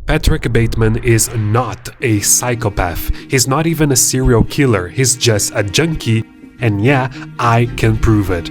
Patrick Bateman is not a psychopath. He's not even a serial killer. He's just a junkie, and yeah, I can prove it.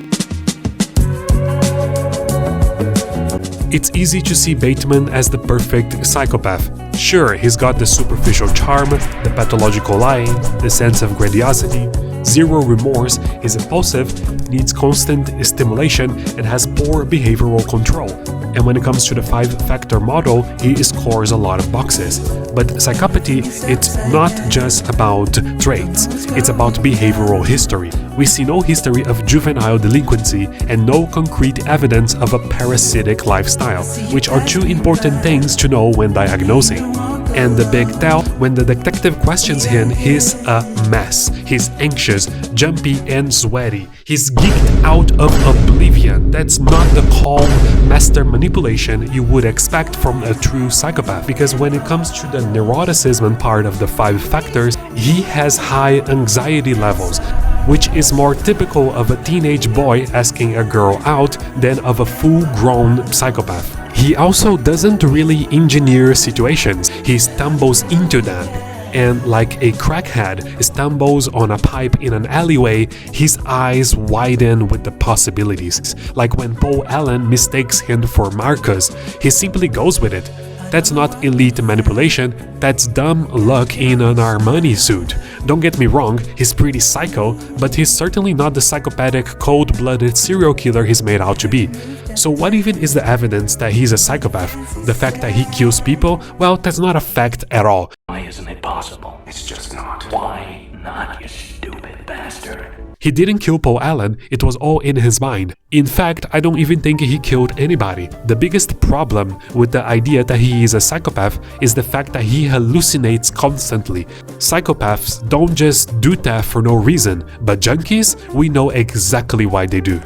It's easy to see Bateman as the perfect psychopath. Sure, he's got the superficial charm, the pathological lying, the sense of grandiosity, zero remorse, is impulsive, needs constant stimulation, and has poor behavioral control. And when it comes to the 5-factor model, he scores a lot of boxes. But psychopathy, it's not just about traits, it's about behavioral history. We see no history of juvenile delinquency and no concrete evidence of a parasitic lifestyle, which are two important things to know when diagnosing. And the big tell, when the detective questions him, he's a mess. He's anxious, jumpy, and sweaty. He's geeked out of oblivion. That's not the calm master manipulation you would expect from a true psychopath, because when it comes to the neuroticism part of the 5 factors, he has high anxiety levels, which is more typical of a teenage boy asking a girl out than of a full-grown psychopath. He also doesn't really engineer situations, he stumbles into them. And like a crackhead stumbles on a pipe in an alleyway, his eyes widen with the possibilities. Like when Paul Allen mistakes him for Marcus, he simply goes with it. That's not elite manipulation, that's dumb luck in an Armani suit. Don't get me wrong, he's pretty psycho, but he's certainly not the psychopathic, cold-blooded serial killer he's made out to be. So what even is the evidence that he's a psychopath? The fact that he kills people? Well, that's not a fact at all. Why isn't it possible? It's just not. Why not, you stupid bastard? He didn't kill Paul Allen, it was all in his mind. In fact, I don't even think he killed anybody. The biggest problem with the idea that he is a psychopath is the fact that he hallucinates constantly. Psychopaths don't just do that for no reason, but junkies, we know exactly why they do.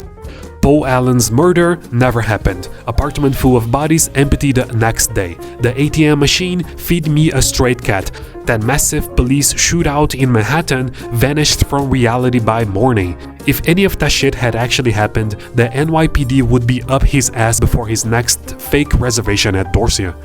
Paul Allen's murder never happened. Apartment full of bodies empty the next day. The ATM machine feed me a straight cat. That massive police shootout in Manhattan vanished from reality by morning. If any of that shit had actually happened, the NYPD would be up his ass before his next fake reservation at Dorsia.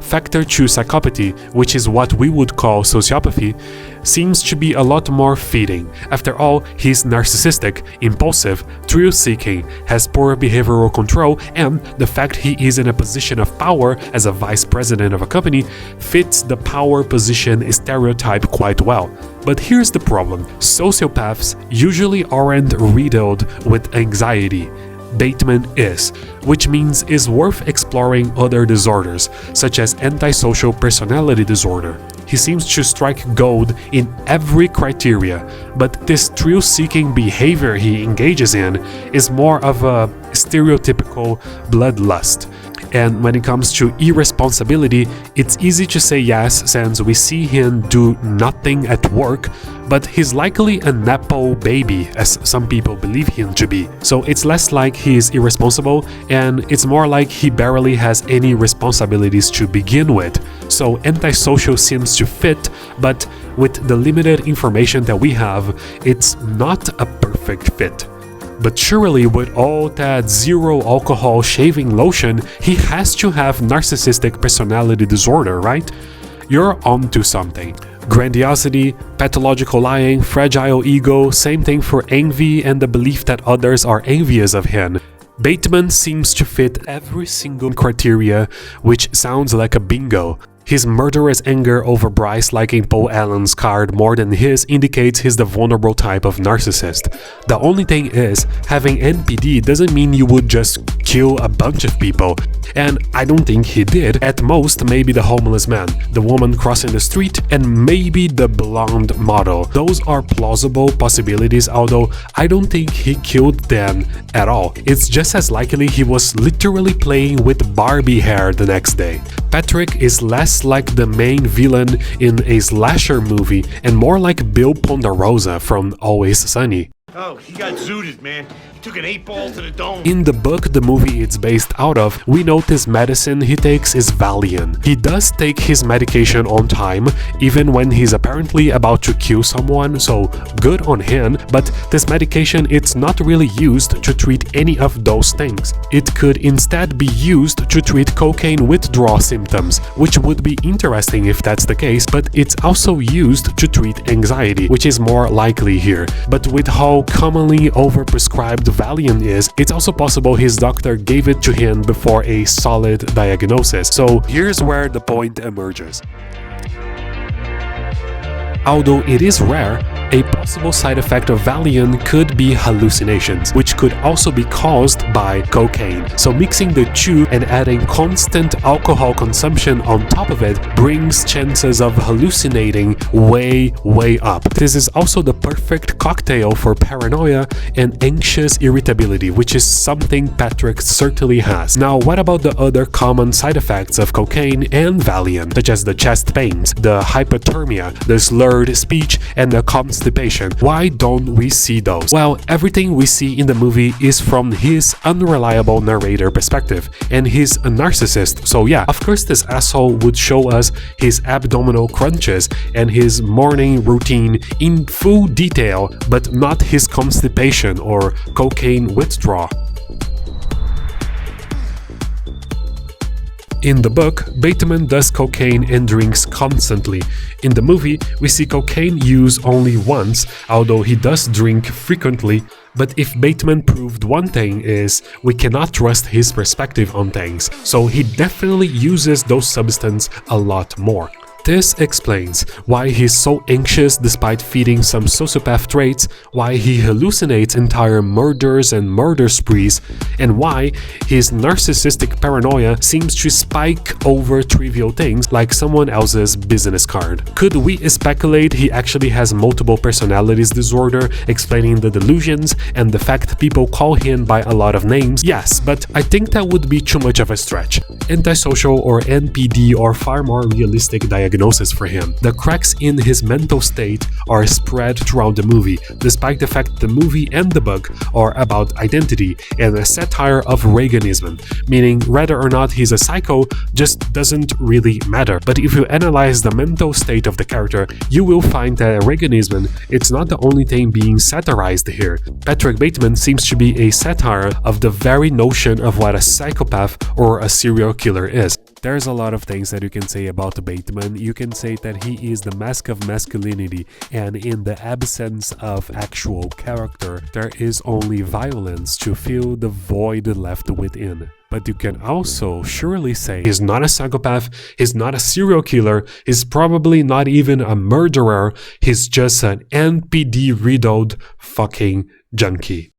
Factor 2 psychopathy, which is what we would call sociopathy, seems to be a lot more fitting. After all, he's narcissistic, impulsive, thrill-seeking, has poor behavioral control, and the fact he is in a position of power as a vice president of a company fits the power position stereotype quite well. But here's the problem: sociopaths usually aren't riddled with anxiety. Bateman is, which means it's worth exploring other disorders, such as antisocial personality disorder. He seems to strike gold in every criteria, but this thrill-seeking behavior he engages in is more of a stereotypical bloodlust. And when it comes to irresponsibility, it's easy to say yes since we see him do nothing at work, but he's likely a Nepo baby, as some people believe him to be. So it's less like he is irresponsible, and it's more like he barely has any responsibilities to begin with. So antisocial seems to fit, but with the limited information that we have, it's not a perfect fit. But surely with all that zero alcohol shaving lotion, he has to have narcissistic personality disorder, right? You're onto something. Grandiosity, pathological lying, fragile ego, same thing for envy and the belief that others are envious of him. Bateman seems to fit every single criteria, which sounds like a bingo. His murderous anger over Bryce liking Paul Allen's card more than his indicates he's the vulnerable type of narcissist. The only thing is, having NPD doesn't mean you would just kill a bunch of people. And I don't think he did. At most, maybe the homeless man, the woman crossing the street, and maybe the blonde model. Those are plausible possibilities, although I don't think he killed them at all. It's just as likely he was literally playing with Barbie hair the next day. Patrick is less like the main villain in a slasher movie and more like Bill Ponderosa from Always Sunny. Oh, he got zooted, man. He took an 8-ball to the dome. In the book the movie it's based out of, we notice medicine he takes is Valium. He does take his medication on time, even when he's apparently about to kill someone, so good on him, but this medication it's not really used to treat any of those things. It could instead be used to treat cocaine withdrawal symptoms, which would be interesting if that's the case, but it's also used to treat anxiety, which is more likely here. But with how commonly overprescribed Valium is, it's also possible his doctor gave it to him before a solid diagnosis. So here's where the point emerges. Although it is rare, a possible side effect of Valium could be hallucinations, which could also be caused by cocaine. So mixing the two and adding constant alcohol consumption on top of it brings chances of hallucinating way up. This is also the perfect cocktail for paranoia and anxious irritability, which is something Patrick certainly has. Now, what about the other common side effects of cocaine and Valium, such as the chest pains, the hypothermia, the slurred speech, and the constipation? Why don't we see those? Well, everything we see in the movie is from his unreliable narrator perspective, and he's a narcissist, so yeah, of course this asshole would show us his abdominal crunches and his morning routine in full detail, but not his constipation or cocaine withdrawal. In the book, Bateman does cocaine and drinks constantly. In the movie, we see cocaine use only once, although he does drink frequently. But if Bateman proved one thing is, we cannot trust his perspective on things, so he definitely uses those substances a lot more. This explains why he's so anxious despite feeding some sociopath traits, why he hallucinates entire murders and murder sprees, and why his narcissistic paranoia seems to spike over trivial things like someone else's business card. Could we speculate he actually has multiple personalities disorder, explaining the delusions and the fact people call him by a lot of names? Yes, but I think that would be too much of a stretch. Antisocial or NPD are far more realistic diagnosis for him. The cracks in his mental state are spread throughout the movie, despite the fact the movie and the book are about identity and a satire of Reaganism, meaning whether or not he's a psycho just doesn't really matter. But if you analyze the mental state of the character, you will find that Reaganism it's not the only thing being satirized here. Patrick Bateman seems to be a satire of the very notion of what a psychopath or a serial killer is. There's a lot of things that you can say about Bateman. You can say that he is the mask of masculinity, and in the absence of actual character, there is only violence to fill the void left within. But you can also surely say he's not a psychopath, he's not a serial killer, he's probably not even a murderer, he's just an NPD-riddled fucking junkie.